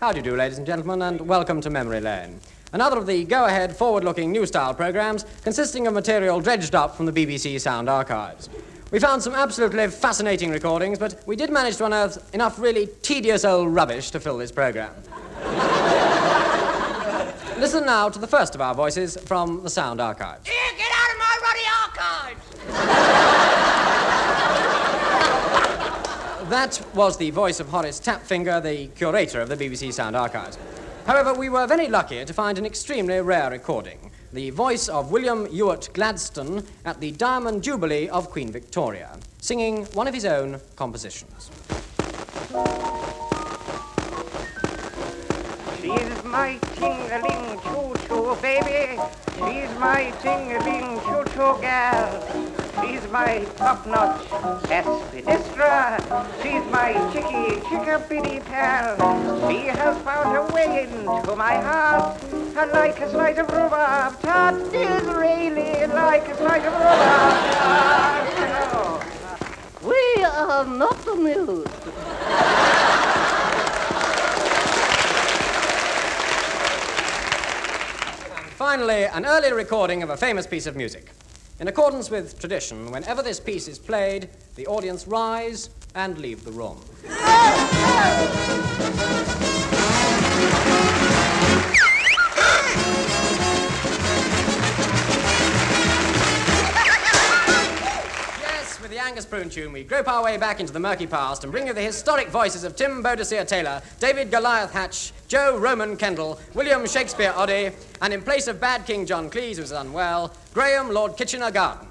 How do you do, ladies and gentlemen, and welcome to Memory Lane. Another of the go-ahead, forward-looking, new-style programmes consisting of material dredged up from the BBC Sound Archives. We found some absolutely fascinating recordings, but we did manage to unearth enough really tedious old rubbish to fill this programme. Listen now to the first of our voices from the Sound Archives. Here, get out of my ruddy archives! That was the voice of Horace Tapfinger, the curator of the BBC Sound Archives. However, we were very lucky to find an extremely rare recording, the voice of William Ewart Gladstone at the Diamond Jubilee of Queen Victoria, singing one of his own compositions. She's my ting-a-ling choo-choo baby. She's my ting-a-ling choo-choo gal. She's my top-notch aspidistra. She's my chicky-chickabiddy pal. She has found her way into my heart. And like a slice of rhubarb tart is really like a slice of rhubarb tart. We are not amused. Finally, an early recording of a famous piece of music. In accordance with tradition, whenever this piece is played, the audience rise and leave the room. Yes, with the Angus Prune tune, we grope our way back into the murky past and bring you the historic voices of Tim Boadicea Taylor, David Goliath Hatch, Joe Roman Kendall, William Shakespeare Oddie, and in place of bad King John Cleese, who's unwell, Graham Lord Kitchener-Garden.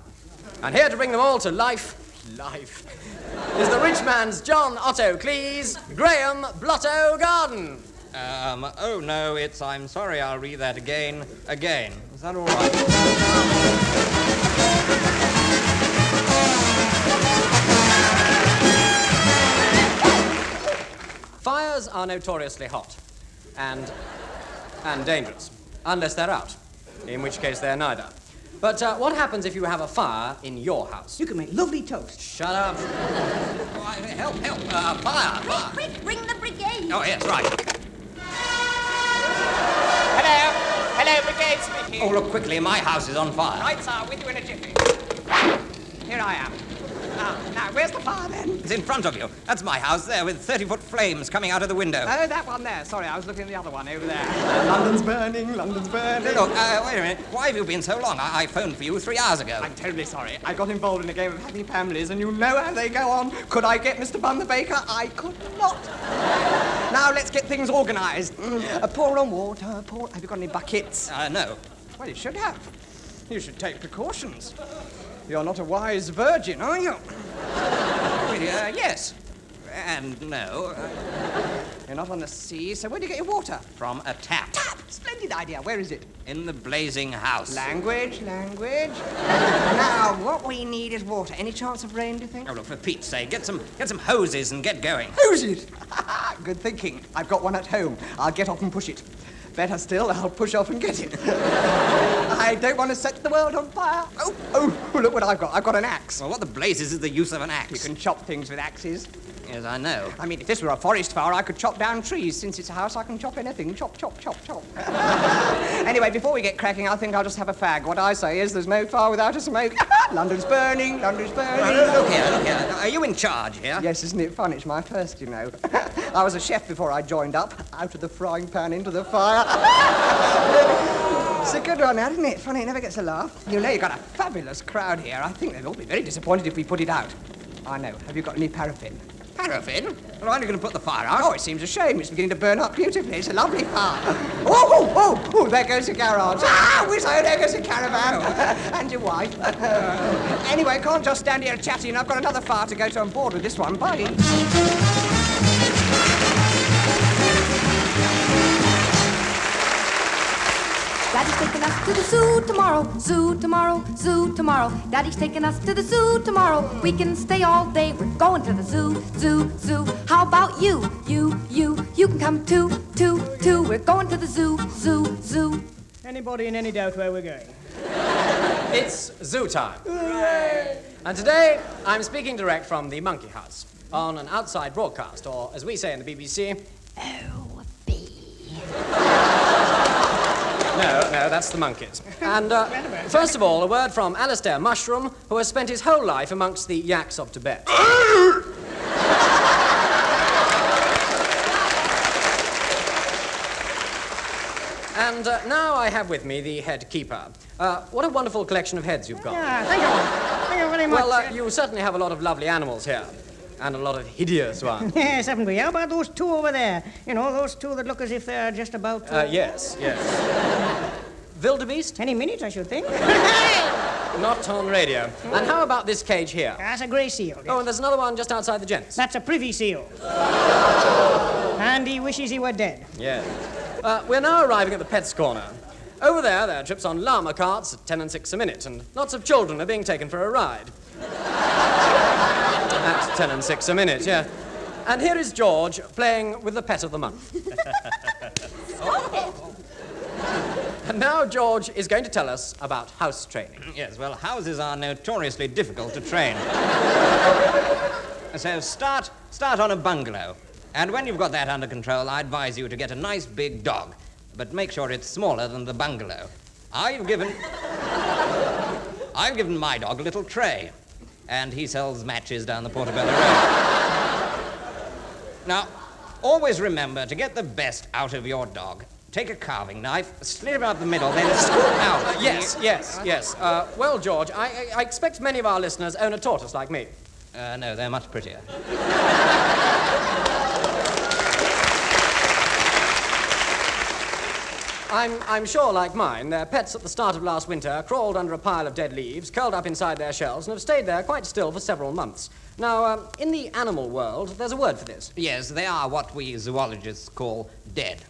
And here to bring them all to life, is the rich man's John Otto Cleese, Graham Blotto Garden. Oh no, I'm sorry, I'll read that again. Is that all right? Fires are notoriously hot and dangerous, unless they're out, in which case they're neither. But what happens if you have a fire in your house? You can make lovely toast. Shut up. Help, fire. Quick, bring the brigade. Oh, yes, right. Hello, brigade speaking. Oh, look quickly, my house is on fire. Right, sir, with you in a jiffy. Here I am. Now, where's the fire, then? It's in front of you. That's my house there, with 30-foot flames coming out of the window. Oh, that one there. Sorry, I was looking at the other one over there. London's burning, London's burning. Look, wait a minute. Why have you been so long? I phoned for you 3 hours ago. I'm terribly sorry. I got involved in a game of happy families, and you know how they go on. Could I get Mr. Bun the baker? I could not. Now, let's get things organised. Pour on water, pour... Have you got any buckets? No. Well, you should have. You should take precautions. You're not a wise virgin, are you? Well, yes. And no. You're not on the sea, so where do you get your water? From a tap. Tap! Splendid idea. Where is it? In the blazing house. Language. Now, what we need is water. Any chance of rain, do you think? Oh, look, for Pete's sake, get some hoses and get going. Hoses! Good thinking. I've got one at home. I'll get off and push it. Better still, I'll push off and get it. I don't want to set the world on fire. Oh, look what I've got. I've got an axe. Well, what the blazes is the use of an You axe? can chop things with axes. Yes, I know. I mean, if this were a forest fire, I could chop down trees. Since it's a house, I can chop anything. Chop. Anyway, before we get cracking, I think I'll just have a fag. What I say is there's no fire without a smoke. London's burning. Look here. Are you in charge here? Yes, isn't it fun? It's my first, you know. I was a chef before I joined up. Out of the frying pan into the fire. It's a good one, isn't it? Funny, it never gets a laugh. You know, you've got a fabulous crowd here. I think they'll all be very disappointed if we put it out. I know. Have you got any paraffin? Paraffin? Well, aren't you going to put the fire out? Oh, it seems a shame. It's beginning to burn up beautifully. It's a lovely fire. Oh, there goes the garage. Whiz, there goes the caravan. And your wife. Anyway, can't just stand here chatting. I've got another fire to go to on board with this one. Bye. Daddy's taking us to the zoo tomorrow, zoo tomorrow, zoo tomorrow. Daddy's taking us to the zoo tomorrow. We can stay all day. We're going to the zoo, zoo, zoo. How about you? You can come too. We're going to the zoo, zoo, zoo. Anybody in any doubt where we're going? It's zoo time. Hooray! And today, I'm speaking direct from the Monkey House on an outside broadcast, or as we say in the BBC, Oh, baby. No, that's the monkeys. And first of all, a word from Alistair Mushroom, who has spent his whole life amongst the yaks of Tibet. And now I have with me the head keeper. What a wonderful collection of heads you've got. Yeah, thank you. Thank you very much. Well, you certainly have a lot of lovely animals here. And a lot of hideous ones. Yes, haven't we? How about those two over there? You know, those two that look as if they're just about to... Yes. Wildebeest? Any minute, I should think. Not on radio. And how about this cage here? That's a grey seal. Yes. Oh, and there's another one just outside the gents. That's a privy seal. And he wishes he were dead. Yeah. We're now arriving at the Pets Corner. Over there are trips on llama carts at 10 and 6 a minute, and lots of children are being taken for a ride. At 10 and 6 a minute, yeah. And here is George playing with the pet of the month. And now George is going to tell us about house training. Yes, well, houses are notoriously difficult to train. So start on a bungalow. And when you've got that under control, I advise you to get a nice big dog. But make sure it's smaller than the bungalow. I've given my dog a little tray. And he sells matches down the Portobello Road. Now, always remember to get the best out of your dog. Take a carving knife, slit him out the middle, then scoop out. Yes. Well, George, I expect many of our listeners own a tortoise like me. No, they're much prettier. I'm sure, like mine, their pets at the start of last winter crawled under a pile of dead leaves, curled up inside their shells, and have stayed there quite still for several months. Now, in the animal world, there's a word for this. Yes, they are what we zoologists call dead.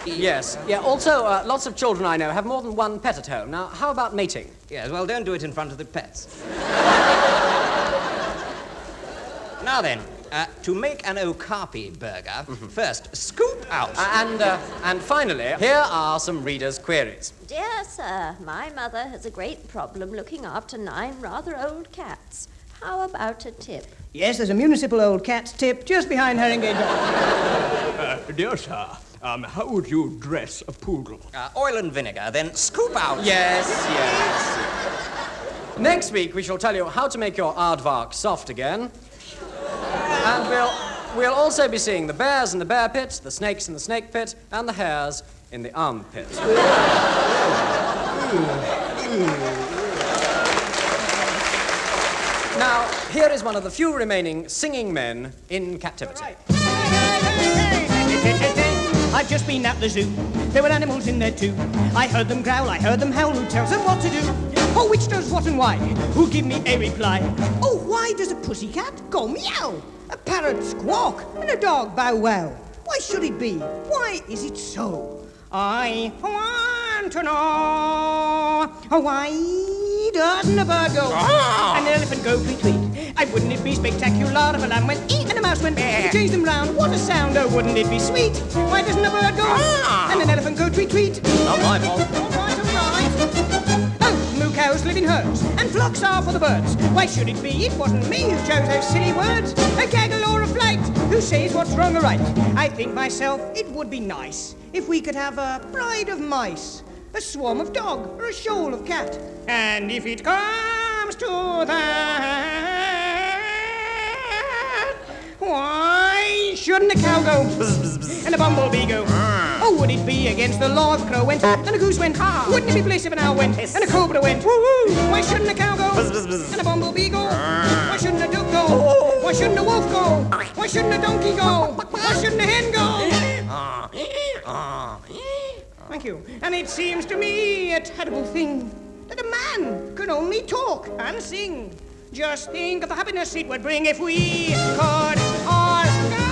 Yes. Yeah, also, lots of children I know have more than one pet at home. Now, how about mating? Yes, well, don't do it in front of the pets. Now then, to make an okapi burger, first scoop out. And finally, here are some readers' queries. Dear sir, my mother has a great problem looking after 9 rather old cats. How about a tip? Yes, there's a municipal old cat's tip just behind Haringey Dock. Dear sir, how would you dress a poodle? Oil and vinegar, then scoop out. Yes. Next week, we shall tell you how to make your aardvark soft again. And we'll also be seeing the bears in the bear pit, the snakes in the snake pit, and the hares in the armpit. Now, here is one of the few remaining singing men in captivity. I've just been at the zoo. There were animals in there too. I heard them growl, I heard them howl. Who tells them what to do? Oh, which does what and why? Who give me a reply? Oh, why does a pussycat go meow? A parrot squawk and a dog bow wow. Why should it be? Why is it so? I want to know. Why doesn't a bird go? And an elephant go tweet-tweet? And wouldn't it be spectacular if a lamb went and a mouse went you change them round? What a sound! Oh, wouldn't it be sweet? Why doesn't a bird go? And an elephant go tweet-tweet? Not my fault. All right. Oh, moo cows live in herds, and flocks are for the birds. Why should it be? It wasn't me who chose those silly words. A gaggle or a flight, who says what's wrong or right? I think myself it would be nice if we could have a pride of mice, a swarm of dog, or a shoal of cat. And if it comes to that, why shouldn't a cow go and a bumblebee go? Or would it be against the law if a crow went and a goose went? Wouldn't it be bliss if an owl went and a cobra went? Why shouldn't a cow go and a bumblebee go? Why shouldn't a duck go? Why shouldn't a wolf go? Why shouldn't a donkey go? Why shouldn't a hen go? Thank you. And it seems to me a terrible thing that a man could only talk and sing. Just think of the happiness it would bring if we could all go.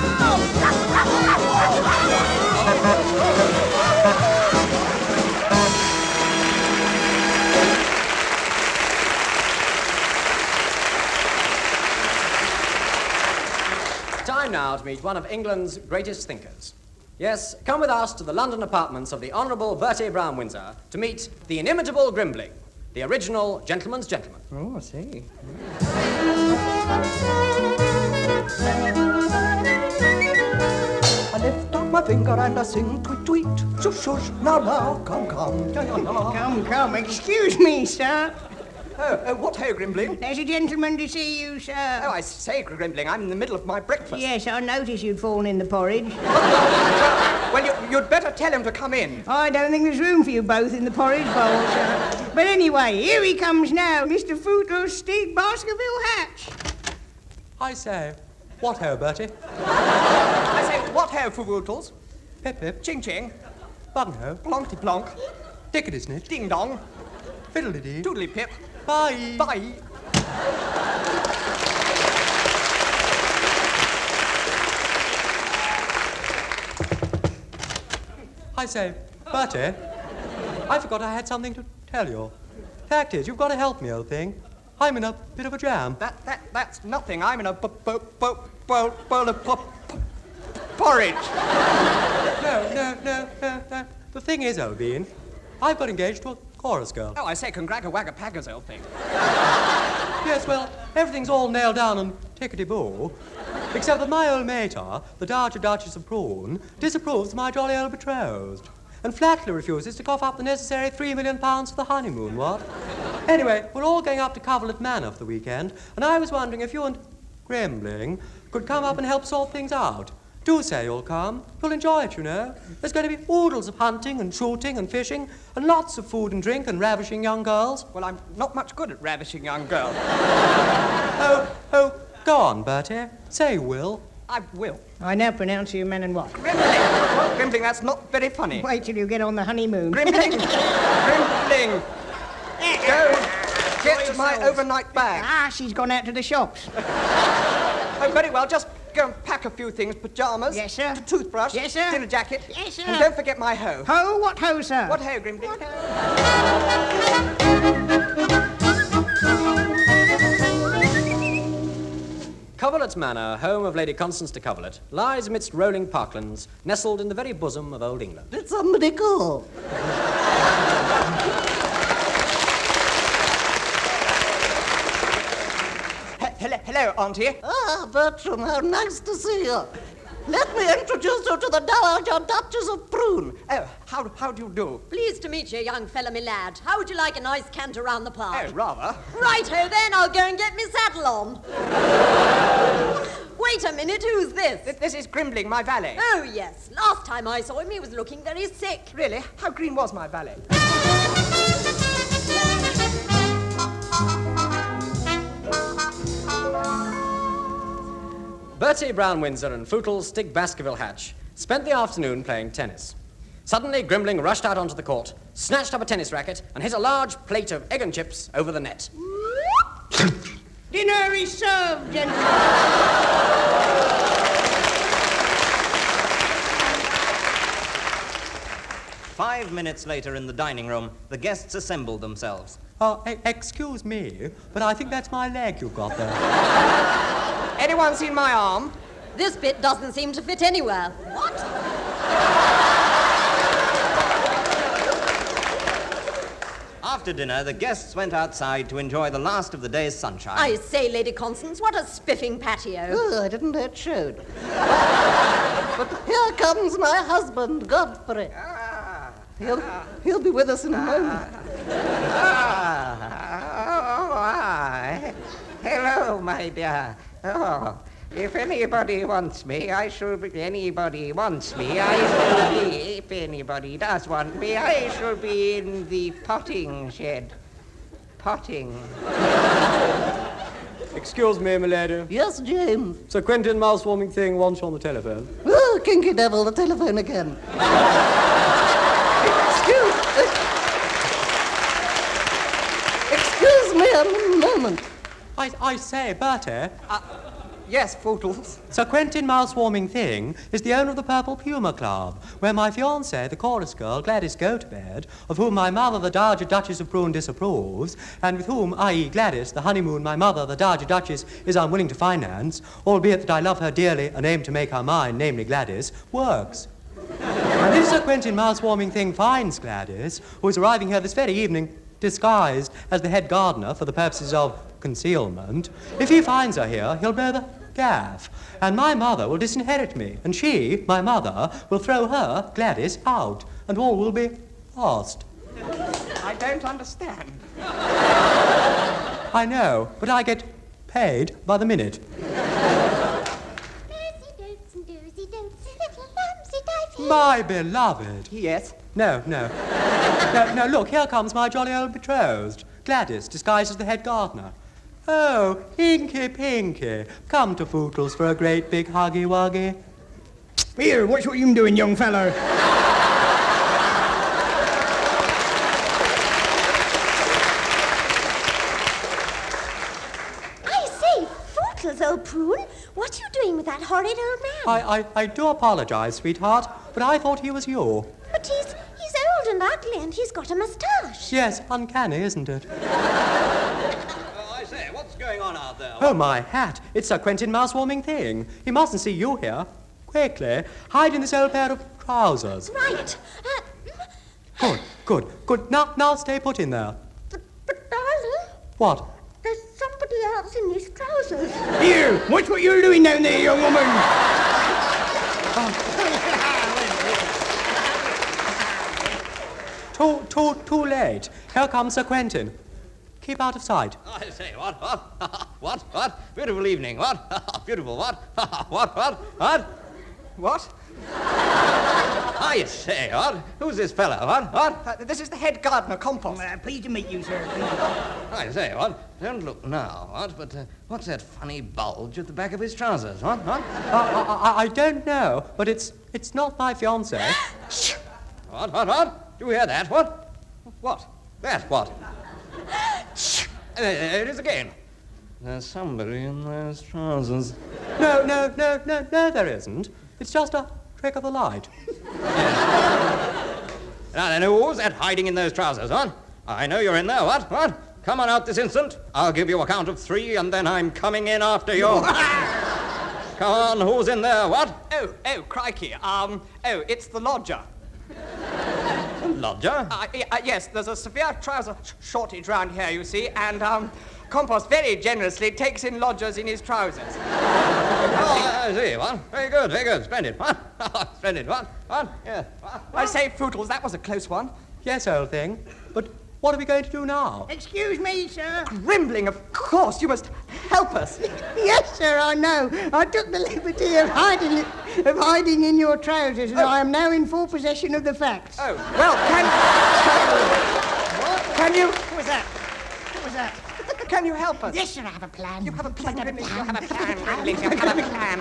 Time now to meet one of England's greatest thinkers. Yes, come with us to the London apartments of the Honourable Bertie Brown Windsor to meet the inimitable Grimbling, the original gentleman's gentleman. Oh, I see. I lift my finger and I sing tweet tweet. Shush shush, now, come. Come, excuse me, sir. Oh, what ho, Grimbling? There's a gentleman to see you, sir. Oh, I say, Grimbling, I'm in the middle of my breakfast. Yes, I noticed you'd fallen in the porridge. Well, you'd better tell him to come in. I don't think there's room for you both in the porridge bowl, sir. But anyway, here he comes now, Mr. Footles-Stick Baskerville Hatch. I say, what ho, Bertie? I say, what ho, Footles? Pip pip, Ching ching, bung ho, plonkty plonk, dickety snitch, ding dong, fiddly dee, doodly pip, bye. bye. I say, Bertie, I forgot I had something to tell you. Fact is, you've got to help me, old thing. I'm in a bit of a jam. That's nothing. I'm in a bowl of porridge. No. The thing is, old bean, I've got engaged to a chorus girl. Oh, I say, congragga-wagga-paggers, old thing. Yes, well, everything's all nailed down and tickety-boo. Except that my old mater, the Dowager Duchess of Prune, disapproves of my jolly old betrothed. And flatly refuses to cough up the necessary £3 million for the honeymoon, what? Anyway, we're all going up to Coverlet Manor for the weekend, and I was wondering if you and Grembling could come up and help sort things out. Do say you'll come. You'll enjoy it, you know. There's going to be oodles of hunting and shooting and fishing, and lots of food and drink and ravishing young girls. Well, I'm not much good at ravishing young girls. Oh, go on, Bertie. Say you will. I will. I now pronounce you man and wife. Grimbling, that's not very funny. Wait till you get on the honeymoon. Grimbling! Go get my overnight bag. Ah, she's gone out to the shops. Oh, very well, just go and pack a few things. Pyjamas. Yes, sir. A toothbrush. Yes, sir. Dinner jacket. Yes, sir. And don't forget my hoe. Ho? What ho, sir? What ho, Grimbling? Coverlet Manor, home of Lady Constance de Coverlet, lies amidst rolling parklands, nestled in the very bosom of old England. Did somebody call? Hello, Auntie. Ah, Bertram, how nice to see you. Let me introduce you to the Dowager Duchess of Prune. Oh, how do you do? Pleased to meet you, young fella, me lad. How would you like a nice cant around the park? Oh, rather. Righto then, I'll go and get me saddle on. Wait a minute, who's this? This is Grimbling, my valet. Oh, yes. Last time I saw him, he was looking very sick. Really? How green was my valet? Bertie Brown-Windsor and Footles-Stick Baskerville Hatch spent the afternoon playing tennis. Suddenly, Grimbling rushed out onto the court, snatched up a tennis racket, and hit a large plate of egg and chips over the net. Dinner is served, gentlemen. 5 minutes later in the dining room, the guests assembled themselves. Excuse me, but I think that's my leg you've got there. Anyone seen my arm? This bit doesn't seem to fit anywhere. What? After dinner, the guests went outside to enjoy the last of the day's sunshine. I say, Lady Constance, what a spiffing patio. Oh, I didn't know it showed. But here comes my husband, Godfrey. He'll be with us in a moment. Hello, my dear. Oh, if anybody wants me, I shall be... Anybody wants me, I shall be... If anybody does want me, I shall be in the potting shed. Potting. Excuse me, my lady. Yes, James. Sir Quentin Mousewarming Thing wants you on the telephone. Oh, kinky devil, the telephone again. Excuse me a moment. I say, Bertie. Yes, Footles. Sir Quentin Mousewarming Thing is the owner of the Purple Puma Club, where my fiancée, the chorus girl, Gladys Gotobed, of whom my mother, the Dowager Duchess of Prune, disapproves, and with whom, i.e. Gladys, the honeymoon my mother, the Dowager Duchess, is unwilling to finance, albeit that I love her dearly and aim to make her mine, namely Gladys, works. And if Sir Quentin Mousewarming Thing finds Gladys, who is arriving here this very evening, disguised as the head gardener for the purposes of concealment, if he finds her here, he'll blow the Gaff. And my mother will disinherit me. And she, my mother, will throw her, Gladys, out. And all will be lost. I don't understand. I know, but I get paid by the minute. My beloved. Yes? No, look, here comes my jolly old betrothed. Gladys, disguised as the head gardener. Oh, Inky Pinky, come to Footles for a great big huggy-wuggy. Here, watch what you're doing, young fellow. I say, Footles, old prune, what are you doing with that horrid old man? I do apologize, sweetheart, but I thought he was you. But he's old and ugly and he's got a moustache. Yes, uncanny, isn't it? I say, what's going on out there? Oh, my hat. It's Sir Quentin mousewarming thing. He mustn't see you here. Quickly, hide in this old pair of trousers. Right. Good. Now stay put in there. But darling, What? there's somebody else in these trousers. Here, watch what you're doing down there, young woman. Too late. Here comes Sir Quentin. Keep out of sight. I say, what? What? Beautiful evening, what? Beautiful, what? What? What? I say, what? Who's this fella, what? This is the head gardener, Compost. Pleased to meet you, sir. I say, what? Don't look now, what? But what's that funny bulge at the back of his trousers, what? I don't know, but it's not my fiancé. What? Do you hear that, what? What? That, what? It is again. There's somebody in those trousers. No, there isn't. It's just a trick of the light. Now then, who's that hiding in those trousers, huh? I know you're in there, what? Come on out this instant. I'll give you a count of 3, and then I'm coming in after you. Come on, who's in there, what? Oh, crikey. It's the lodger. Lodger? Yes, there's a severe trouser shortage round here, you see, and, Compost very generously takes in lodgers in his trousers. Oh, I see, what? Very good, splendid, what? Splendid, what? Yes, what? I say, Footles, that was a close one. Yes, old thing. But what are we going to do now? Excuse me, sir. Grimbling, of course, you must help us. Yes, sir, I know. I took the liberty of hiding in your trousers, and I am now in full possession of the facts. Oh, well, can you... What was that? Can you help us? Yes, sir, I have a plan. You have a plan, Grimling. You have a plan, Grimling. You have a plan.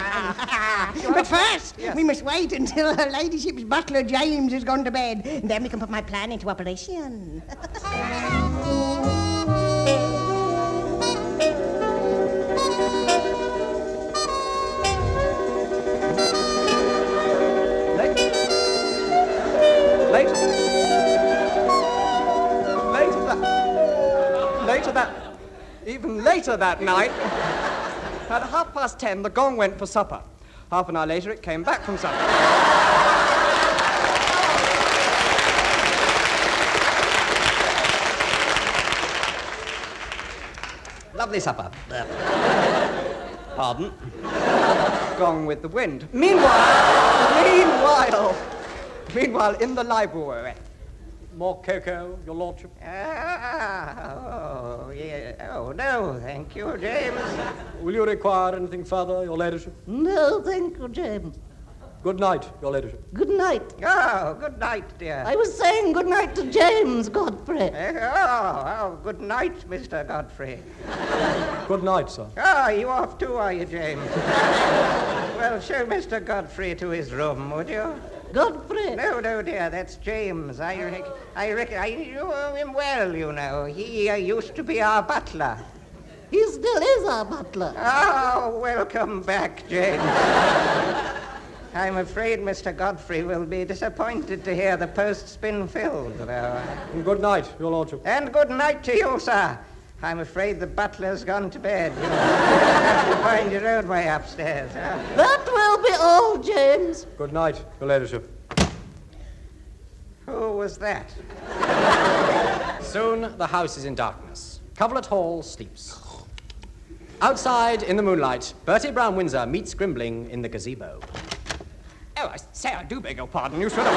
But first, we must wait until Her Ladyship's butler, James, has gone to bed. And then we can put my plan into operation. Even later that night, at 10:30, the gong went for supper. Half an hour later, it came back from supper. Lovely supper. Pardon? Gone with the wind. Meanwhile, in the library. More cocoa, your lordship? Oh, no, thank you, James. Will you require anything further, your ladyship? No, thank you, James. Good night, your ladyship. Good night. Oh, good night, dear. I was saying good night to James Godfrey. Good night, Mr. Godfrey. Good night, sir. You off too, are you, James? Well, show Mr. Godfrey to his room, would you? Godfrey? No, dear, that's James. I reckon I knew him well, you know. He used to be our butler. He still is our butler. Oh, welcome back, James. I'm afraid Mr. Godfrey will be disappointed to hear the post's been filled. And good night, your lordship. And good night to you, sir. I'm afraid the butler's gone to bed. You have to find your own way upstairs. That will be all, James. Good night, your ladyship. Who was that? Soon the house is in darkness. Coverlet Hall sleeps. Outside, in the moonlight, Bertie Brown-Windsor meets Grimbling in the gazebo. Oh, I say, I do beg your pardon. You should have...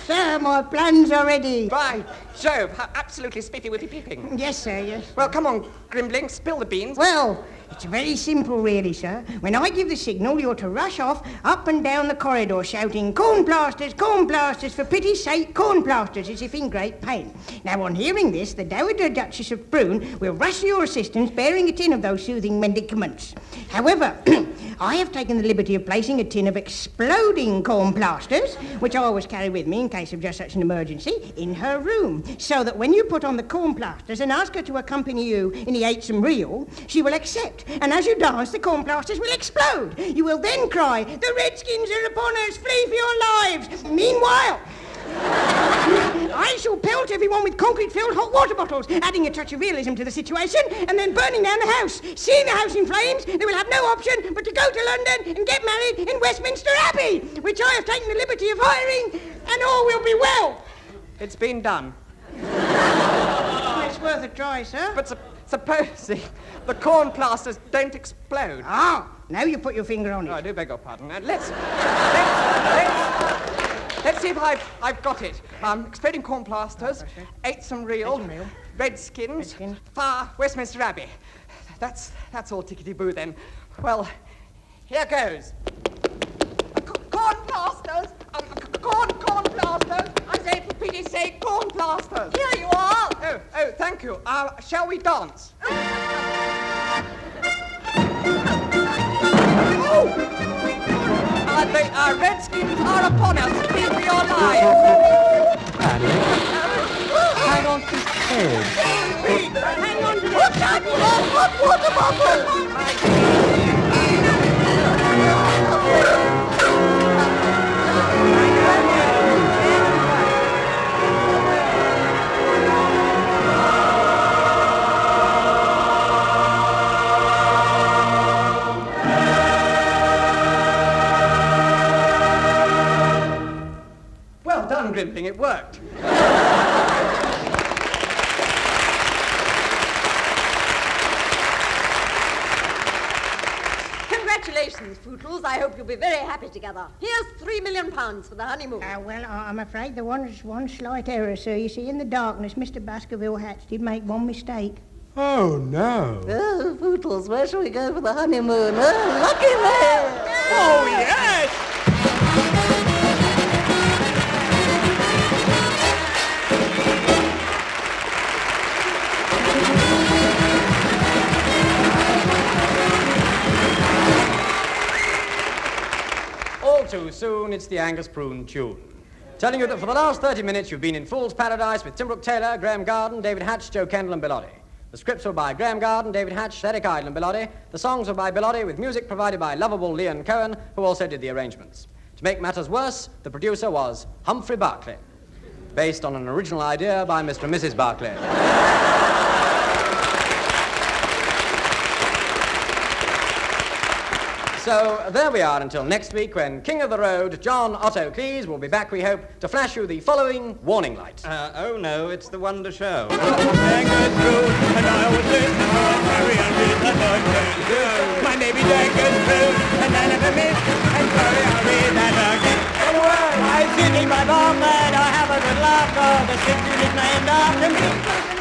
Sir, my plans are ready. By Jove, how absolutely spiffy-whippy-peeping. Yes, sir, yes. Well, come on, Grimbling, spill the beans. Well, it's very simple, really, sir. When I give the signal, you're to rush off up and down the corridor shouting, corn plasters, for pity's sake, corn plasters, as if in great pain. Now, on hearing this, the Dowager Duchess of Brune will rush to your assistance bearing a tin of those soothing medicaments. However, I have taken the liberty of placing a tin of exploding corn plasters, which I always carry with me in case of just such an emergency, in her room, so that when you put on the corn plasters and ask her to accompany you in the Eightsome Reel, she will accept. And as you dance, the corn plasters will explode. You will then cry, "The Redskins are upon us, flee for your lives." Meanwhile, I shall pelt everyone with concrete-filled hot water bottles, adding a touch of realism to the situation, and then burning down the house. Seeing the house in flames, they will have no option but to go to London and get married in Westminster Abbey, which I have taken the liberty of hiring, and all will be well. It's been done. It's worth a try, sir. But supposing the corn plasters don't explode. Ah, now you put your finger on it. Oh, I do beg your pardon. Let's see if I've got it. Exploding corn plasters, Eightsome Reel, Redskins, Far Westminster Abbey. That's all tickety-boo then. Well, here goes. Corn plasters! Corn plasters! I say, for pity's sake, corn plasters! Here you are. Oh, thank you. Shall we dance? Oh! The Redskins are upon us. Flee for your lives. Hang on to his head. Hang on to the hot water bottle! Well done, Grimbling, it worked. Congratulations, Pootles. I hope you'll be very happy together. Here's £3 million for the honeymoon. Well, I'm afraid there was one slight error, sir. You see, in the darkness, Mr. Baskerville Hatch did make one mistake. Oh, no. Oh, Pootles, where shall we go for the honeymoon? Oh, lucky man! Oh, yes! All too soon, it's the Angus Prune tune. Telling you that for the last 30 minutes you've been in Fool's Paradise with Tim Brooke-Taylor, Graham Garden, David Hatch, Joe Kendall and Bill Oddie. The scripts were by Graham Garden, David Hatch, Eric Idle and Bill Oddie. The songs were by Bill Oddie with music provided by lovable Leon Cohen, who also did the arrangements. To make matters worse, the producer was Humphrey Barclay, based on an original idea by Mr. and Mrs. Barclay. So there we are until next week when King of the Road, John Otto Cleese, will be back, we hope, to flash you the following warning light. Oh no, it's the Wonder Show. And I was in my baby Jack is blue, and I never miss, and sorry I'll read that again. Well, I sit in my bum and I have a good laugh, the 6 units named after me.